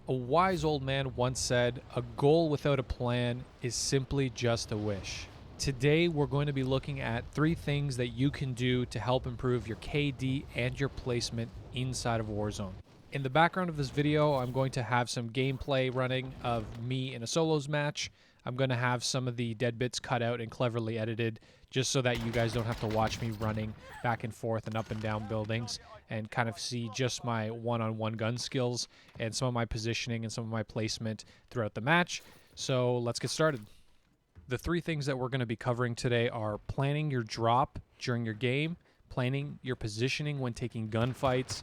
A wise old man once said, "A goal without a plan is simply just a wish." Today, we're going to be looking at 3 things that you can do to help improve your KD and your placement inside of Warzone. In the background of this video, I'm going to have some gameplay running of me in a solos match. I'm going to have some of the dead bits cut out and cleverly edited just so that you guys don't have to watch me running back and forth and up and down buildings and kind of see just my one-on-one gun skills and some of my positioning and some of my placement throughout the match. So let's get started. The 3 things that we're going to be covering today are planning your drop during your game, planning your positioning when taking gunfights,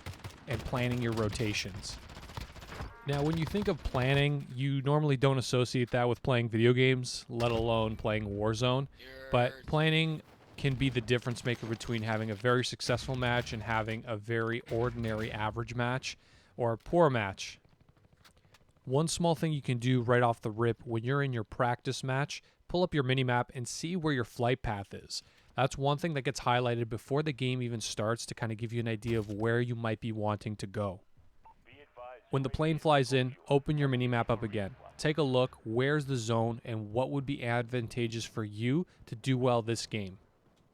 and planning your rotations. Now, when you think of planning, you normally don't associate that with playing video games, let alone playing Warzone. But planning can be the difference maker between having a very successful match and having a very ordinary average match or a poor match. One small thing you can do right off the rip when you're in your practice match, pull up your minimap and see where your flight path is. That's one thing that gets highlighted before the game even starts to kind of give you an idea of where you might be wanting to go. When the plane flies in, open your minimap up again. Take a look, where's the zone, and what would be advantageous for you to do well this game.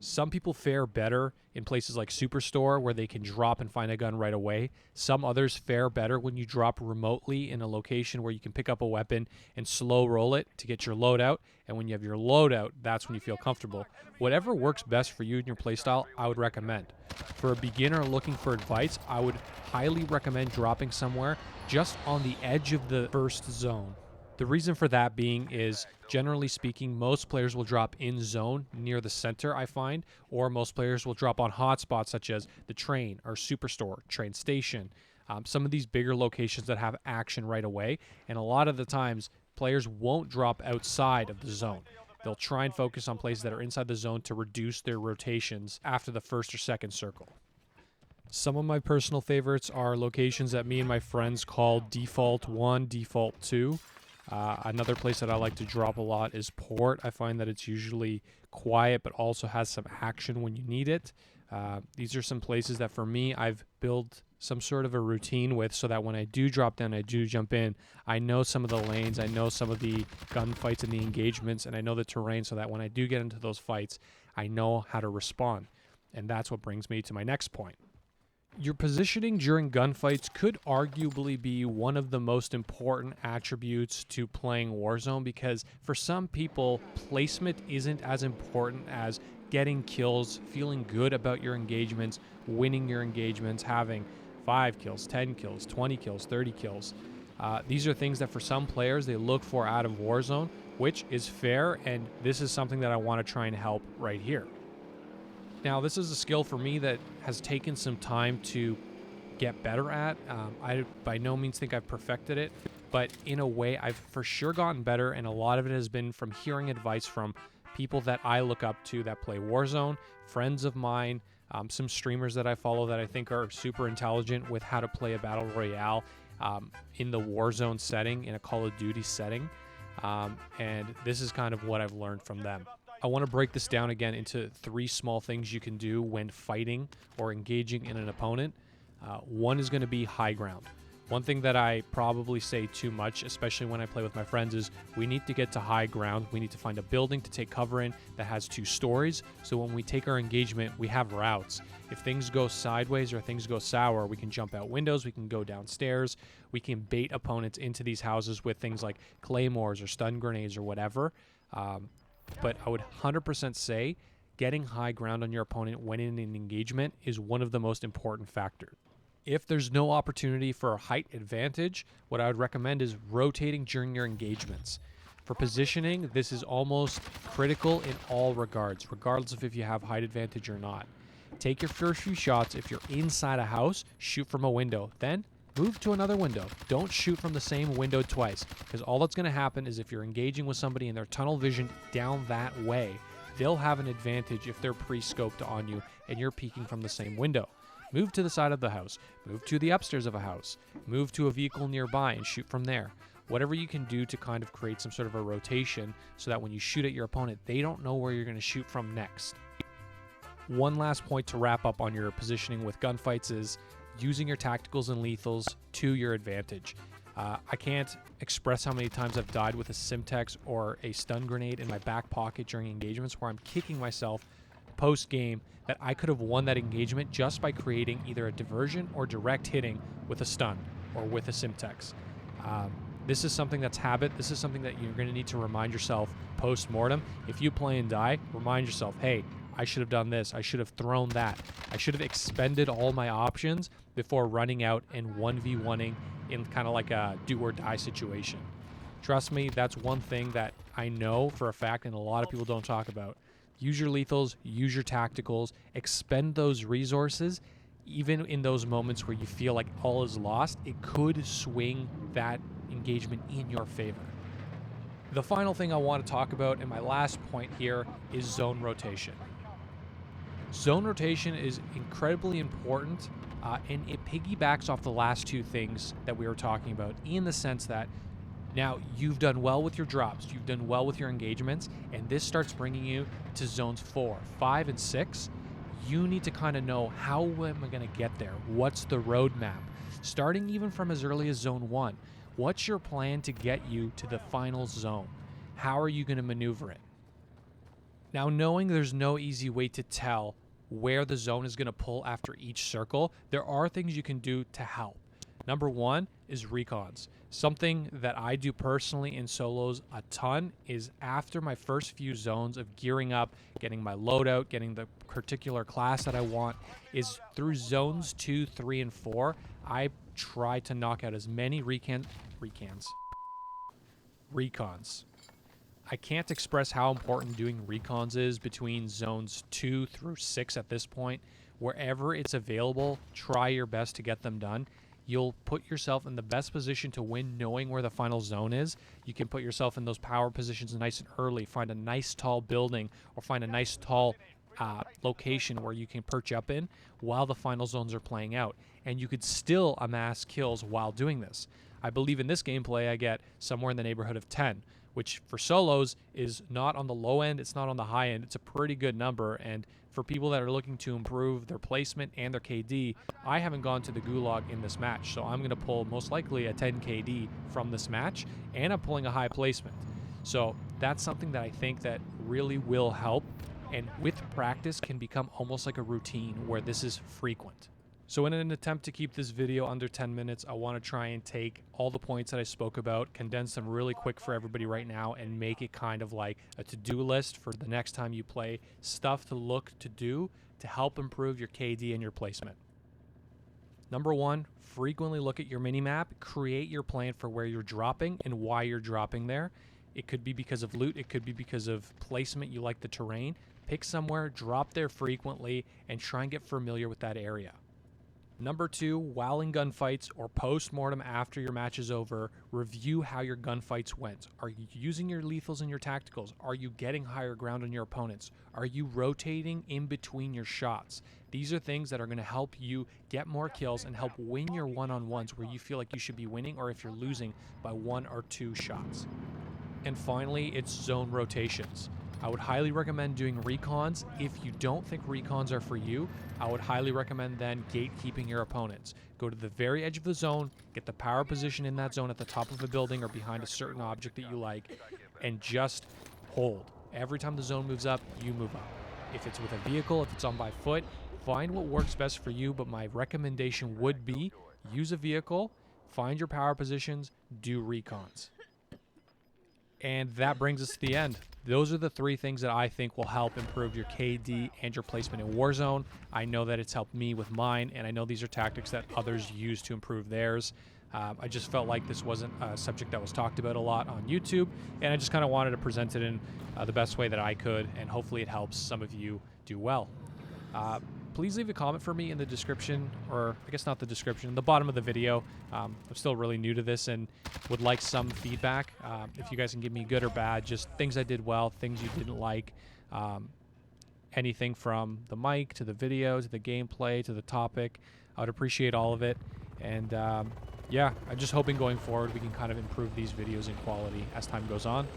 Some people fare better in places like Superstore where they can drop and find a gun right away. Some others fare better when you drop remotely in a location where you can pick up a weapon and slow roll it to get your loadout. And when you have your loadout, that's when you feel comfortable. Whatever works best for you and your playstyle, I would recommend. For a beginner looking for advice, I would highly recommend dropping somewhere just on the edge of the first zone. The reason for that being is, generally speaking, most players will drop in zone near the center, I find, or most players will drop on hotspots such as the train or Superstore, train station, some of these bigger locations that have action right away. And a lot of the times, players won't drop outside of the zone. They'll try and focus on places that are inside the zone to reduce their rotations after the first or second circle. Some of my personal favorites are locations that me and my friends call Default 1, Default 2. Another place that I like to drop a lot is Port. I find that it's usually quiet but also has some action when you need it. These are some places that for me I've built some sort of a routine with so that when I do drop down, I do jump in, I know some of the lanes, I know some of the gunfights and the engagements, and I know the terrain so that when I do get into those fights, I know how to respond. And that's what brings me to my next point. Your positioning during gunfights could arguably be one of the most important attributes to playing Warzone because for some people, placement isn't as important as getting kills, feeling good about your engagements, winning your engagements, having 5 kills, 10 kills, 20 kills, 30 kills. These are things that for some players they look for out of Warzone, which is fair, and this is something that I want to try and help right here. Now, this is a skill for me that has taken some time to get better at. I by no means think I've perfected it, but in a way, I've for sure gotten better, and a lot of it has been from hearing advice from people that I look up to that play Warzone, friends of mine, some streamers that I follow that I think are super intelligent with how to play a Battle Royale in the Warzone setting, in a Call of Duty setting, and this is kind of what I've learned from them. I want to break this down again into 3 small things you can do when fighting or engaging in an opponent. One is going to be high ground. One thing that I probably say too much, especially when I play with my friends, is we need to get to high ground. We need to find a building to take cover in that has 2 stories. So when we take our engagement, we have routes. If things go sideways or things go sour, we can jump out windows, we can go downstairs, we can bait opponents into these houses with things like claymores or stun grenades or whatever. But I would 100% say getting high ground on your opponent when in an engagement is one of the most important factors. If there's no opportunity for a height advantage, what I would recommend is rotating during your engagements. For positioning, this is almost critical in all regards, regardless of if you have height advantage or not. Take your first few shots. If you're inside a house, shoot from a window. Then move to another window. Don't shoot from the same window twice, because all that's going to happen is if you're engaging with somebody and they're tunnel visioned down that way, they'll have an advantage if they're pre-scoped on you and you're peeking from the same window. Move to the side of the house. Move to the upstairs of a house. Move to a vehicle nearby and shoot from there. Whatever you can do to kind of create some sort of a rotation so that when you shoot at your opponent, they don't know where you're going to shoot from next. One last point to wrap up on your positioning with gunfights is using your tacticals and lethals to your advantage. I can't express how many times I've died with a Simtex or a stun grenade in my back pocket during engagements where I'm kicking myself post-game that I could have won that engagement just by creating either a diversion or direct hitting with a stun or with a Simtex. This is something that's habit. This is something that you're going to need to remind yourself post-mortem. If you play and die, remind yourself, hey, I should have done this. I should have thrown that. I should have expended all my options before running out and 1v1ing in kind of like a do-or-die situation. Trust me, that's one thing that I know for a fact and a lot of people don't talk about. Use your lethals, use your tacticals, expend those resources. Even in those moments where you feel like all is lost, it could swing that engagement in your favor. The final thing I want to talk about, and my last point here, is zone rotation. Zone rotation is incredibly important, and it piggybacks off the last two things that we were talking about, in the sense that now you've done well with your drops, you've done well with your engagements, and this starts bringing you to zones 4, 5, and 6. You need to kind of know, how am I going to get there? What's the roadmap? Starting even from as early as zone 1, what's your plan to get you to the final zone? How are you going to maneuver it? Now, knowing there's no easy way to tell where the zone is going to pull after each circle, there are things you can do to help. Number 1 is recons. Something that I do personally in solos a ton is after my first few zones of gearing up, getting my loadout, getting the particular class that I want, is through zones 2, 3, and 4, I try to knock out as many recons. I can't express how important doing recons is between zones 2 through 6 at this point. Wherever it's available, try your best to get them done. You'll put yourself in the best position to win knowing where the final zone is. You can put yourself in those power positions nice and early, find a nice tall building, or find a nice tall location where you can perch up in while the final zones are playing out. And you could still amass kills while doing this. I believe in this gameplay I get somewhere in the neighborhood of 10, which for solos is not on the low end, it's not on the high end. It's a pretty good number, and for people that are looking to improve their placement and their KD, I haven't gone to the gulag in this match, so I'm going to pull most likely a 10 KD from this match, and I'm pulling a high placement. So that's something that I think that really will help, and with practice can become almost like a routine where this is frequent. So in an attempt to keep this video under 10 minutes, I want to try and take all the points that I spoke about, condense them really quick for everybody right now, and make it kind of like a to-do list for the next time you play, stuff to look to do to help improve your KD and your placement. Number 1, frequently look at your minimap, create your plan for where you're dropping and why you're dropping there. It could be because of loot, it could be because of placement, you like the terrain. Pick somewhere, drop there frequently, and try and get familiar with that area. Number 2, while in gunfights or post-mortem after your match is over, review how your gunfights went. Are you using your lethals and your tacticals? Are you getting higher ground on your opponents? Are you rotating in between your shots? These are things that are going to help you get more kills and help win your one-on-ones where you feel like you should be winning, or if you're losing by 1 or 2 shots. And finally, it's zone rotations. I would highly recommend doing recons. If you don't think recons are for you, I would highly recommend then gatekeeping your opponents. Go to the very edge of the zone, get the power position in that zone at the top of a building or behind a certain object that you like, and just hold. Every time the zone moves up, you move up. If it's with a vehicle, if it's on by foot, find what works best for you, but my recommendation would be use a vehicle, find your power positions, do recons. And that brings us to the end. Those are the 3 things that I think will help improve your KD and your placement in Warzone. I know that it's helped me with mine, and I know these are tactics that others use to improve theirs. I just felt like this wasn't a subject that was talked about a lot on YouTube, and I just kind of wanted to present it in the best way that I could, and hopefully it helps some of you do well. Please leave a comment for me in the description, or I guess not the description, the bottom of the video. I'm still really new to this and would like some feedback. If you guys can give me good or bad, just things I did well, things you didn't like, anything from the mic to the video to the gameplay to the topic. I would appreciate all of it. And yeah, I'm just hoping going forward we can kind of improve these videos in quality as time goes on.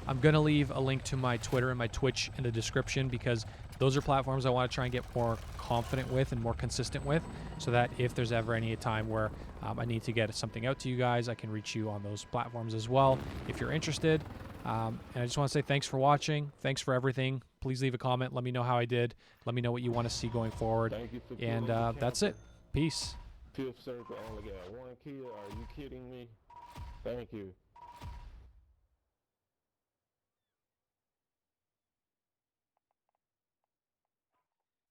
I'm going to leave a link to my Twitter and my Twitch in the description, because those are platforms I want to try and get more confident with and more consistent with, so that if there's ever any time where I need to get something out to you guys, I can reach you on those platforms as well if you're interested. And I just want to say thanks for watching. Thanks for everything. Please leave a comment. Let me know how I did. Let me know what you want to see going forward. And that's it. Peace. Fifth circle only got one kill. Are you kidding me? Thank you.